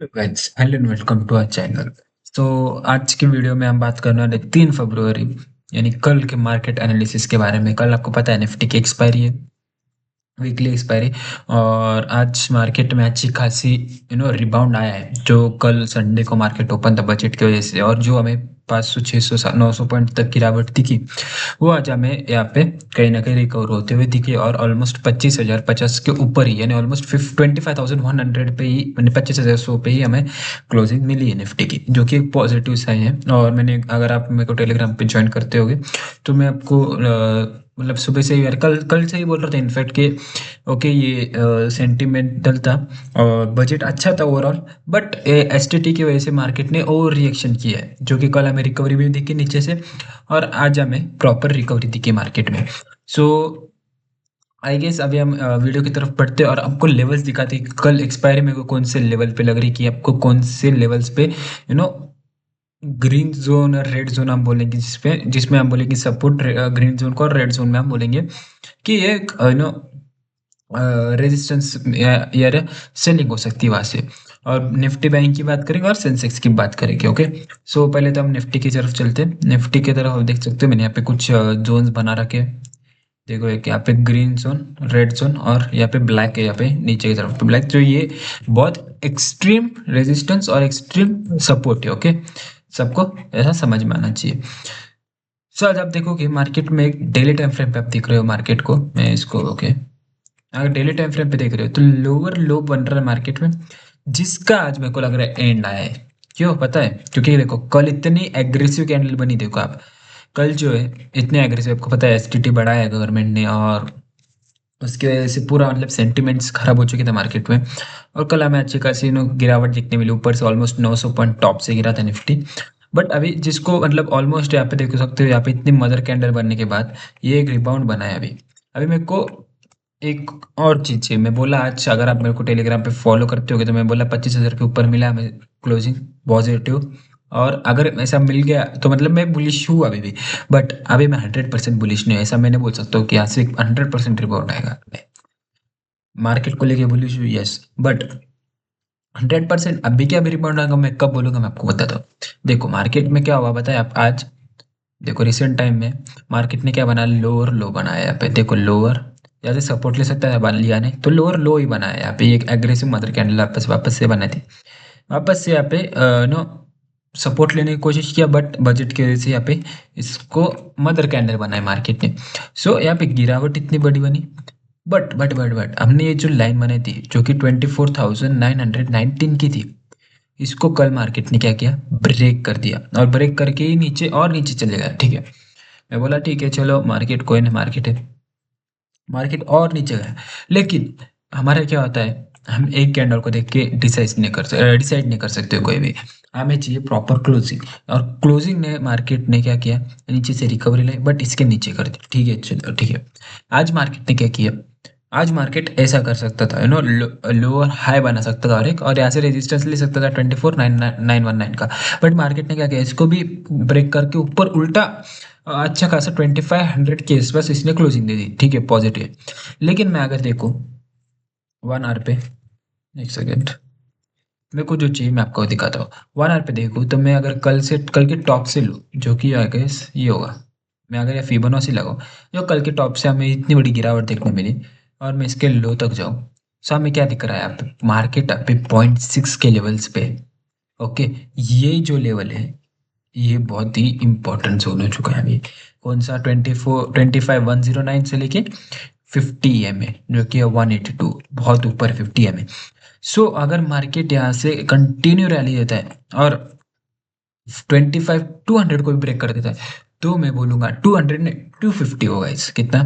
Guys hello and welcome to our channel. तो आज की वीडियो में हम बात करने वाले 3 फरवरी यानी कल के मार्केट एनालिसिस के बारे में। कल आपको पता है निफ्टी की एक्सपायरी है, वीकली एक्सपायरी। और आज मार्केट में अच्छी खासी रिबाउंड आया है, जो कल संडे को मार्केट ओपन था बजट की वजह से, और जो हमें 500 600 900 पॉइंट तक गिरावट दिखी, वो आज हमें यहाँ पे कहीं ना कहीं रिकवर होते हुए दिखे, और ऑलमोस्ट 25,050 के ऊपर ही, यानी ऑलमोस्ट 25,100 पे ही, यानी 25,100 पे ही हमें क्लोजिंग मिली है निफ्टी की, जो कि एक पॉजिटिव साइन है। और मैंने, अगर आप मेरे को टेलीग्राम पे ज्वाइन करते होगे तो मैं आपको मतलब सुबह से ही, यार कल कल से ही बोल रहा था इनफैक्ट कि ओके ये सेंटिमेंटल था और बजट अच्छा था ओवरऑल, बट एसटीटी की वजह से मार्केट ने ओवर रिएक्शन किया है, जो कि कल हमें रिकवरी भी दिखी नीचे से, और आज हमें प्रॉपर रिकवरी दिखी मार्केट में। सो आई गेस अभी हम वीडियो की तरफ बढ़ते हैं और आपको लेवल्स दिखाते हैं कि कल एक्सपायरी में को कौन से लेवल पे लग रही, कि आपको कौन से लेवल्स पे नो ग्रीन जोन और रेड जोन हम बोलेंगे, जिसमें हम बोलेंगे सपोर्ट ग्रीन जोन को, और रेड जोन में हम बोलेंगे कि ये रेजिस्टेंस या सेलिंग हो सकती है वहां से। और निफ्टी बैंक की बात करेंगे और सेंसेक्स की बात करेंगे। ओके, सो पहले तो हम निफ्टी की तरफ चलते हैं। निफ्टी की तरफ आप देख सकते हो, मैंने यहाँ पे कुछ जोन्स बना रखे हैं। देखो, एक यहाँ पे ग्रीन जोन, रेड जोन, और यहाँ पे ब्लैक है, यहाँ पे नीचे की तरफ पे ब्लैक, तो ये बहुत एक्सट्रीम रेजिस्टेंस और एक्सट्रीम सपोर्ट है। ओके, सबको ऐसा समझ में आना चाहिए। सो आज आप देखोगे मार्केट में, एक डेली टाइम फ्रेम पे आप देख रहे हो मार्केट को, मैं इसको ओके, अगर डेली टाइम फ्रेम पे देख रहे हो तो लोअर लो बन रहा है मार्केट में, जिसका आज मेरे को लग रहा है एंड आया है। क्यों पता है? क्योंकि देखो कल इतनी एग्रेसिव कैंडल बनी, देखो आप, कल जो है इतने एग्रेसिव, आपको पता है एसटीटी बढ़ाया है गवर्नमेंट ने, और उसकी वजह से पूरा मतलब सेंटिमेंट्स खराब हो चुके थे मार्केट में। और कल हमें अच्छी खासी गिरावट देखने मिली, ऊपर से ऑलमोस्ट 900 पॉइंट टॉप से गिरा था निफ्टी। बट अभी जिसको मतलब ऑलमोस्ट यहाँ पे देख सकते हो, यहाँ पे इतनी मदर कैंडल बनने के बाद ये एक रिबाउंड बना है अभी। अभी मेरे को एक और चीज चाहिए, मैं बोला आज, अगर आप मेरे को टेलीग्राम पे फॉलो करते होगे तो मैं बोला 25,000 के ऊपर मिला हमें क्लोजिंग पॉजिटिव। और अगर ऐसा मिल गया तो मतलब मैं बुलिश हूँ अभी भी, बट अभी मैं 100% बुलिश नहीं हूँ, ऐसा मैंने बोल सकता हूँ कि यहाँ से 100% रिबाउंड आएगा। मार्केट को लेके बुलिश हूँ, यस, बट 100% अभी क्या, अभी रिबाउंड आएगा मैं कब बोलूंगा, मैं आपको बताता हूँ। देखो मार्केट में क्या हुआ बताए आप आज, देखो रिसेंट टाइम में मार्केट ने क्या बनाया, लोअर लो बनाया यहाँ पे, देखो लोअर, यहाँ से सपोर्ट ले सकता है बन लिया नहीं तो लोअर लो ही बनाया यहाँ पे, एक एग्रेसिव मदर कैंडल वापस वापस से बनाई थी, वापस से यहाँ पे नो सपोर्ट लेने की कोशिश किया, बट बजट की वजह से यहाँ पे इसको मदर कैंडल बनाया मार्केट ने। सो यहाँ पे गिरावट इतनी बड़ी बनी, बट हमने ये जो लाइन बनाई थी, जो कि 24,919 की थी, इसको कल मार्केट ने क्या किया, ब्रेक कर दिया, और ब्रेक करके ही नीचे और नीचे चले गया। ठीक है, मैं बोला ठीक है चलो, मार्केट कोई ना, मार्केट है, मार्केट और नीचे गया। लेकिन हमारा क्या होता है, हम एक कैंडल को देख के डिसाइड नहीं कर सकते कोई भी, हमें चाहिए प्रॉपर क्लोजिंग। और क्लोजिंग ने, मार्केट ने क्या किया, नीचे से रिकवरी लाई बट इसके नीचे कर दी। ठीक है चलो, ठीक है। आज मार्केट ने क्या किया, आज मार्केट ऐसा कर सकता था, लोअर हाई बना सकता था, और यहाँ से रेजिस्टेंस ले सकता था 24,919 का, बट मार्केट ने क्या किया, इसको भी ब्रेक करके ऊपर उल्टा अच्छा खासा 2500 के आसपास इसने क्लोजिंग दे दी। ठीक है, पॉजिटिव। लेकिन मैं अगर देखूं 1 आवर पे, एक सेकेंड, मेरे को जो चाहिए मैं आपको दिखाता हूँ। 1 आवर पे देखूं तो मैं अगर कल के टॉप से लूँ, जो कि आई गेस ये होगा, मैं अगर ये फिबोनाची लगाऊं, जो कल के टॉप से हमें इतनी बड़ी गिरावट देखने मिली, और मैं इसके लो तक जाऊं, सो हमें क्या दिख रहा है, आप मार्केट अभी 0.6 के लेवल्स पे। ओके, ये जो लेवल है, ये बहुत ही इंपॉर्टेंट जोन हो चुका है अभी। कौन सा, 25,109 से लेके 50 EM है, जो कि 182, बहुत ऊपर 50 EM है। सो अगर मार्केट यहाँ से कंटिन्यू रैली देता है और 25,200 को भी ब्रेक कर देता है, तो मैं बोलूंगा 200 ने 250 होगा, इस कितना,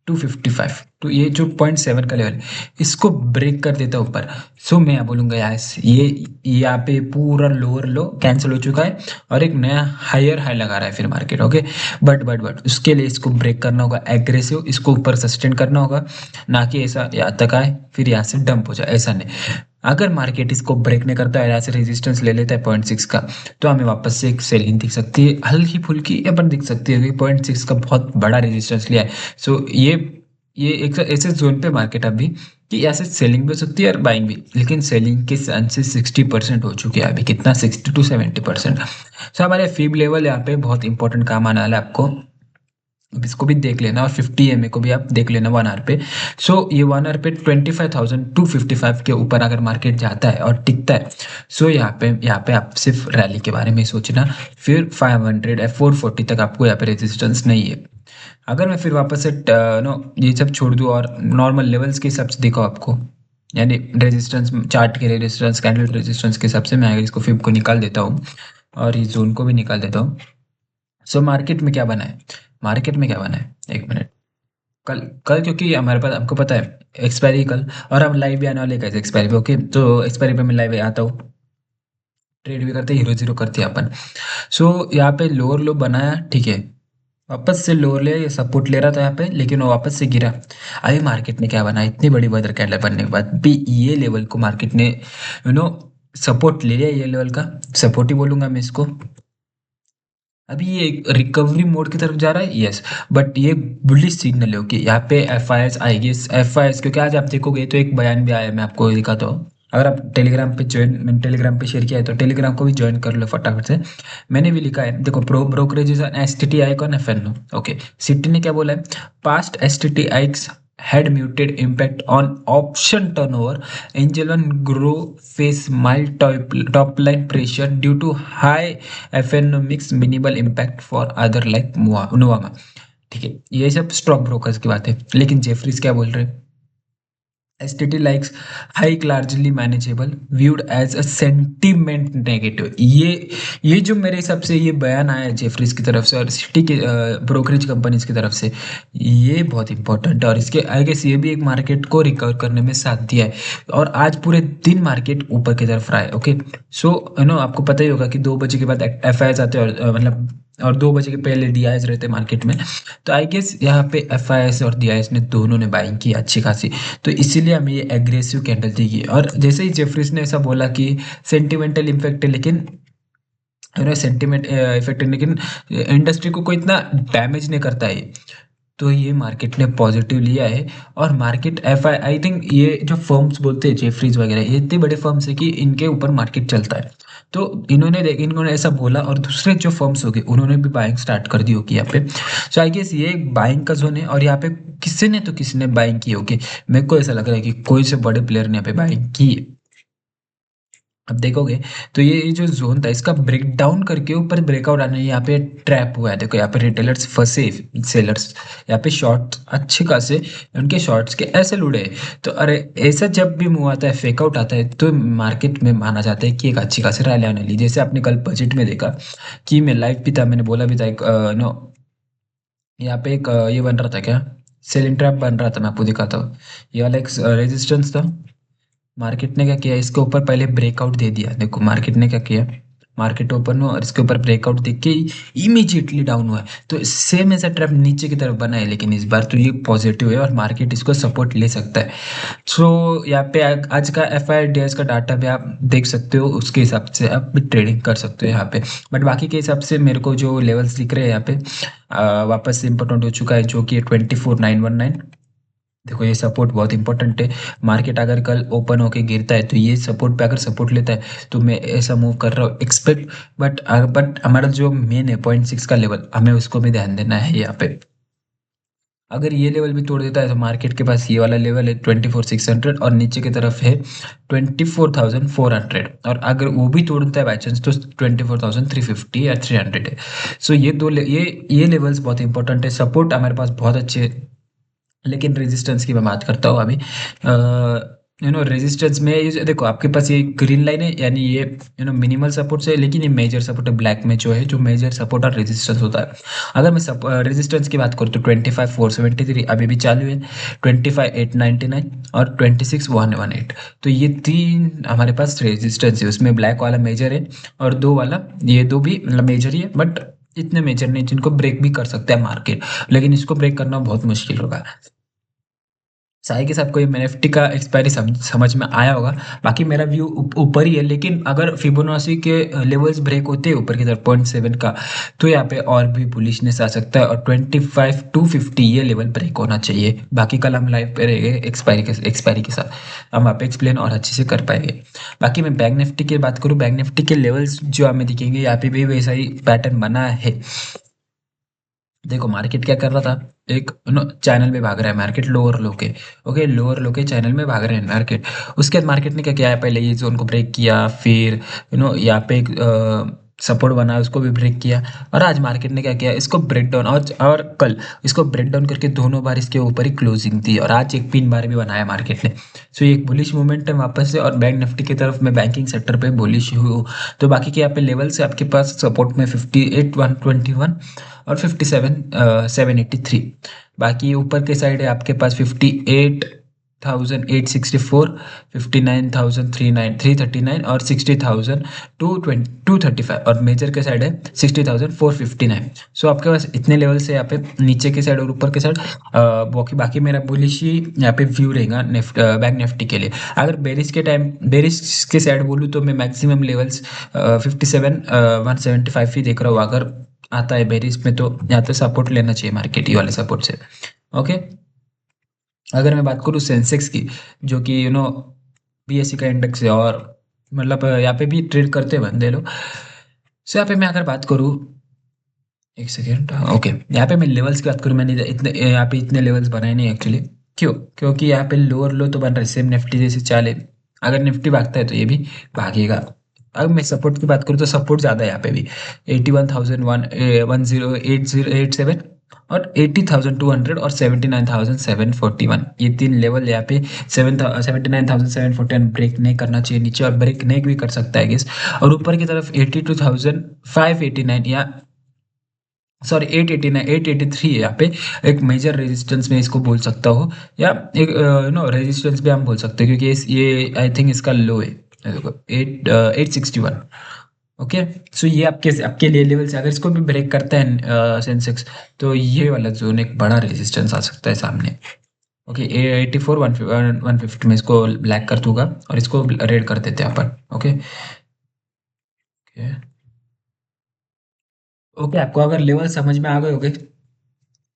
255, तो ये जो 0.7 का लेवल है, इसको ब्रेक कर देता है ऊपर। सो मैं बोलूंगा यस, ये यहाँ पे पूरा लोअर लो कैंसिल हो चुका है, और एक नया हायर हाई लगा रहा है फिर मार्केट। ओके, बट उसके लिए इसको ब्रेक करना होगा एग्रेसिव, इसको ऊपर सस्टेन करना होगा, ना कि ऐसा यहाँ तक आए फिर यहाँ से डंप हो जाए, ऐसा नहीं। अगर मार्केट इसको ब्रेक नहीं करता है, ऐसे रेजिस्टेंस ले लेता है 0.6 का, तो हमें वापस से एक सेलिंग दिख सकती है, हल्की फुल्की अपन दिख सकती है, 0.6 का बहुत बड़ा रेजिस्टेंस लिया है। सो ये एक ऐसे जोन पे मार्केट अभी कि ऐसे सेलिंग भी हो सकती है और बाइंग भी, लेकिन सेलिंग के चांसेस 60% हो चुके हैं अभी, कितना 60 to 70%। सो हमारे फीब लेवल यहाँ पे बहुत इंपॉर्टेंट काम आने वाला है आपको, अब इसको भी देख लेना, और 50 MA को भी आप देख लेना 1 आवर पे। सो ये 1 आवर पे 25,255 के ऊपर अगर मार्केट जाता है और टिकता है, सो यहाँ पे आप सिर्फ रैली के बारे में सोचना। फिर 500 या 440 तक आपको यहाँ पे रेजिस्टेंस नहीं है। अगर मैं फिर वापस से नो ये सब छोड़ दूँ और नॉर्मल लेवल्स के हिसाब से देखो आपको, यानी रेजिस्टेंस चार्ट के रेजिस्टेंस कैंडल रेजिस्टेंस के हिसाब से मैं अगर इसको फिब को निकाल देता हूँ और ये जोन को भी निकाल देता हूँ। सो मार्केट में क्या बना है, मार्केट में क्या बना है, एक मिनट। कल कल क्योंकि हमारे पास आपको पता है एक्सपायरी कल, और हम लाइव भी आने वाले कैसे एक्सपायरी पे, ओके तो एक्सपायरी पे मैं लाइव आता हूँ, ट्रेड भी करते, हीरो जीरो करते हैं अपन। सो यहाँ पे लोअर लो बनाया, ठीक है, वापस से लोअर ले, ये सपोर्ट ले रहा था यहाँ पे, लेकिन वो वापस से गिरा। अभी मार्केट ने क्या बना, इतनी बड़ी बदर कैंडल बनने के बाद भी ये लेवल को मार्केट ने सपोर्ट ले लिया, ये लेवल का सपोर्ट ही बोलूंगा मैं इसको। अभी ये रिकवरी मोड की तरफ जा रहा है, यस, बट ये बुलिश सिग्नल है, ओके। यहाँ पे एफ आई एस आएगी, एफ आई एस क्योंकि आज आप देखोगे तो एक बयान भी आया, मैं आपको दिखाता हूँ। अगर आप टेलीग्राम पे ज्वाइन, मैंने टेलीग्राम पे शेयर किया है तो टेलीग्राम को भी ज्वाइन कर लो फटाफट से। मैंने भी लिखा है, देखो, pro brokerage S T T I कौन F N O, okay. Citi ने क्या बोला है, past S T T I had muted impact on option turnover. Angel One Grow face mild top line pressure due to high FNOमिक्स, minimal impact for other like Nuvama. ठीक है, ये सब stock brokers की बात है, लेकिन जेफरीज क्या बोल रहे हैं, STT likes hike largely manageable viewed as a sentiment negative। ये जो मेरे हिसाब से ये बयान आया है जेफरीज की तरफ से और सिटी के ब्रोकरेज कंपनीज की तरफ से, ये बहुत इंपॉर्टेंट है, और इसके आई गेस ये भी एक मार्केट को रिकवर करने में साथ दिया है। और आज पूरे दिन मार्केट ऊपर की तरफ रहा है, ओके। सो आपको पता ही होगा कि 2 बजे के बाद एफ आई आते हैं, और मतलब और 2 बजे के पहले डी रहते हैं मार्केट में। तो आई गेस यहाँ पे एफ और डी ने दोनों ने बाइंग की अच्छी खासी, तो इसीलिए हमें ये एग्रेसिव कैंडल दिखी। और जैसे ही जेफरीज ने ऐसा बोला कि सेंटिमेंटल इम्पैक्ट है, लेकिन सेंटिमेंट इफेक्ट है, लेकिन इंडस्ट्री को कोई इतना डैमेज नहीं करता है, तो ये मार्केट ने पॉजिटिव लिया है। और मार्केट एफ आई थिंक ये जो फर्म्स बोलते हैं जेफरीज वगैरह, ये इतने बड़े फर्म्स है कि इनके ऊपर मार्केट चलता है। तो इन्होंने ऐसा बोला, और दूसरे जो फर्म्स हो गए उन्होंने भी बाइंग स्टार्ट कर दी होगी यहाँ पे। सो आई गेस ये बाइंग का जोन है, और यहाँ पे किसी ने बाइंग की होगी। मेरे को ऐसा लग रहा है कि कोई से बड़े प्लेयर ने यहाँ पे बाइंग की है। अब देखोगे तो ये जो जोन था इसका ब्रेक डाउन करके ऊपर ब्रेकआउट आने, यहाँ पे ट्रैप हुआ है, देखो यहाँ पे रिटेलर्स फंसे, सेलर्स यहाँ पे शॉर्ट अच्छे खासे, उनके शॉर्ट्स के ऐसे लुढ़े। तो अरे ऐसा जब भी मूव आता है, फेक आउट आता है, तो मार्केट में माना जाता है कि एक अच्छी खासी रैली आने ली। जैसे आपने कल बजट में देखा कि मैं लाइव भी था, मैंने बोला भी था एक नो यहाँ पे एक ये बन रहा था क्या, सेलिंग ट्रैप बन रहा था, मैं आपको दिखाता हूँ। ये वाला एक रेजिस्टेंस था, मार्केट ने क्या किया, इसके ऊपर पहले ब्रेकआउट दे दिया, देखो मार्केट ने क्या किया, मार्केट ओपन हुआ और इसके ऊपर ब्रेकआउट देख के इमीडिएटली डाउन हुआ है। तो सेम ऐसा ट्रैप नीचे की तरफ बना है, लेकिन इस बार तो ये पॉजिटिव है और मार्केट इसको सपोर्ट ले सकता है। सो यहाँ पे आज का एफ आई डी एस का डाटा भी आप देख सकते हो, उसके हिसाब से आप भी ट्रेडिंग कर सकते हो यहाँ पे। बट बाकी के हिसाब से मेरे को जो लेवल्स दिख रहे हैं यहाँ पे वापस से इम्पोर्टेंट हो चुका है, जो कि 24,919। देखो ये सपोर्ट बहुत इंपॉर्टेंट है। मार्केट अगर कल ओपन होके गिरता है तो ये सपोर्ट पे अगर सपोर्ट लेता है तो मैं ऐसा मूव कर रहा हूँ एक्सपेक्ट। बट हमारा जो मेन है 0.6 का लेवल, हमें उसको भी ध्यान देना है यहाँ पे। अगर ये लेवल भी तोड़ देता है तो मार्केट के पास ये वाला लेवल है 24,600, और नीचे की तरफ है 24,400, और अगर वो भी तोड़ता है बाई चांस तो 24,350 या 300 है। सो ये लेवल्स बहुत इंपॉर्टेंट है, सपोर्ट हमारे पास बहुत अच्छे है। लेकिन रेजिस्टेंस की मैं बात करता हूँ अभी, रेजिस्टेंस में ये देखो आपके पास ये ग्रीन लाइन है, यानी ये मिनिमल सपोर्ट से, लेकिन ये मेजर सपोर्ट है ब्लैक में, जो है जो मेजर सपोर्ट और रेजिस्टेंस होता है। अगर मैं रेजिस्टेंस की बात करूँ तो 25,473 अभी भी चालू है, 25,899 और 26,118। तो ये तीन हमारे पास रेजिस्टेंस है, उसमें ब्लैक वाला मेजर है और दो वाला, ये दो भी मतलब मेजर ही है, बट इतने मेजर नहीं जिनको ब्रेक भी कर सकता है मार्केट, लेकिन इसको ब्रेक करना बहुत मुश्किल होगा। चाय के साथ कोई एनएफटी का एक्सपायरी समझ में आया होगा। बाकी मेरा व्यू ऊपर ही है, लेकिन अगर फिबोनाची के लेवल्स ब्रेक होते हैं ऊपर की तरफ 0.7 का, तो यहाँ पे और भी बुलिशनेस आ सकता है और 25 टू 50 ये लेवल ब्रेक होना चाहिए। बाकी कल हम लाइव पे रहेंगे एक्सपायरी के साथ, हम वहाँ पे एक्सप्लेन और अच्छे से कर पाएंगे। बाकी मैं बैंक निफ्टी की बात करूँ, बैंक निफ्टी के लेवल्स जो हमें दिखेंगे यहाँ पे भी वैसा ही पैटर्न बना है। देखो मार्केट क्या कर रहा था, एक चैनल में भाग रहा है मार्केट, लोअर लो के। ओके, लोअर लो के चैनल में भाग रहे हैं मार्केट। उसके बाद मार्केट ने क्या किया है, पहले ये जोन को ब्रेक किया, फिर यहाँ पे एक सपोर्ट बना, उसको भी ब्रेक किया, और आज मार्केट ने क्या किया, इसको ब्रेक डाउन, और कल इसको ब्रेक डाउन करके दोनों बार इसके ऊपर ही क्लोजिंग दी, और आज एक पिन बार भी बनाया मार्केट ने। सो ये एक बुलिश मूवमेंट है वापस से, और बैंक निफ्टी की तरफ मैं बैंकिंग सेक्टर पे बुलिश हूँ। तो बाकी के यहाँ पे लेवल से आपके पास सपोर्ट में 58,121 और 57,783। बाकी ऊपर के साइड है आपके पास 58,864, 59,339 और 60,235, और मेजर के साइड है 60,459। सो आपके पास इतने लेवल से यहाँ पे नीचे के साइड और ऊपर के साइड। बाकी बाकी मेरा बुलिश ही यहाँ पे व्यू रहेगा बैंक निफ्टी के लिए। अगर बेरिश के साइड बोलूँ तो मैं मैक्सिमम लेवल्स 57,175 ही देख रहा हूँ। अगर आता है बेरिस में तो यहाँ पे सपोर्ट लेना चाहिए मार्केट, ये वाले सपोर्ट से। ओके, अगर मैं बात करूँ सेंसेक्स की, जो कि बीएससी का इंडेक्स है, और मतलब यहाँ पे भी ट्रेड करते हैं बंदे लोग। सो यहाँ पे मैं अगर बात करूँ, एक सेकेंड, ओके, यहाँ पे मैं लेवल्स की बात करूँ, मैंने इतने यहाँ पे इतने लेवल्स बनाए नहीं एक्चुअली। क्यों? क्योंकि यहाँ पे लोअर लो तो बन रहा है सेम निफ्टी जैसे चाले। अगर निफ्टी भागता है तो ये भी भागेगा। अब मैं सपोर्ट की बात करूँ तो सपोर्ट ज़्यादा है यहाँ पे भी, 81,110,80,87 और 80,200 और 79,741, ये तीन लेवल यहाँ पे। 79,741 ब्रेक नहीं करना चाहिए नीचे, और ब्रेक नहीं भी कर सकता है गेस। और ऊपर की तरफ 82,589 या सॉरी 889 883 है यहाँ पे, एक मेजर रेजिस्टेंस में इसको बोल सकता हूँ, या एक रेजिस्टेंस भी हम बोल सकते हैं, क्योंकि ये आई थिंक इसका लो है। देखो 861। ओके, सो ये आपके आपके लिए लेवल से अगर इसको भी ब्रेक करता है सेंसेक्स, तो ये वाला जोन एक बड़ा रेजिस्टेंस आ सकता है सामने। ओके, 84 150 में इसको ब्लैक कर दूंगा, और इसको रेड कर देते हैं अपन। ओके ओके, आपको अगर लेवल समझ में आ गए होंगे,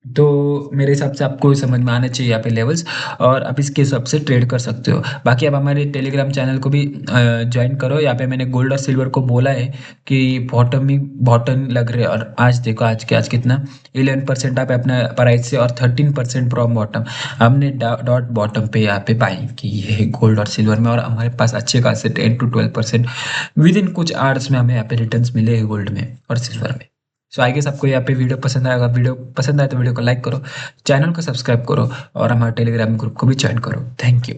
तो मेरे हिसाब से आपको समझ में आना चाहिए यहाँ पे लेवल्स, और आप इसके हिसाब से ट्रेड कर सकते हो। बाकी आप हमारे टेलीग्राम चैनल को भी ज्वाइन करो। यहाँ पे मैंने गोल्ड और सिल्वर को बोला है कि बॉटम लग रहे हैं, और आज देखो आज कितना 11% आप अपना प्राइस से, और 13% फ्रॉम बॉटम। हमने डॉट बॉटम पे यहाँ पे बाइंग की है गोल्ड और सिल्वर में, और हमारे पास अच्छे खासे 10 to 12% विद इन कुछ आवर्स में हमें यहाँ पे रिटर्न मिले हैं गोल्ड में और सिल्वर में। सो आई गेस आपको यहाँ पे वीडियो पसंद आएगा। वीडियो पसंद आए तो वीडियो को लाइक करो, चैनल को सब्सक्राइब करो, और हमारे टेलीग्राम ग्रुप को भी ज्वाइन करो। Thank you.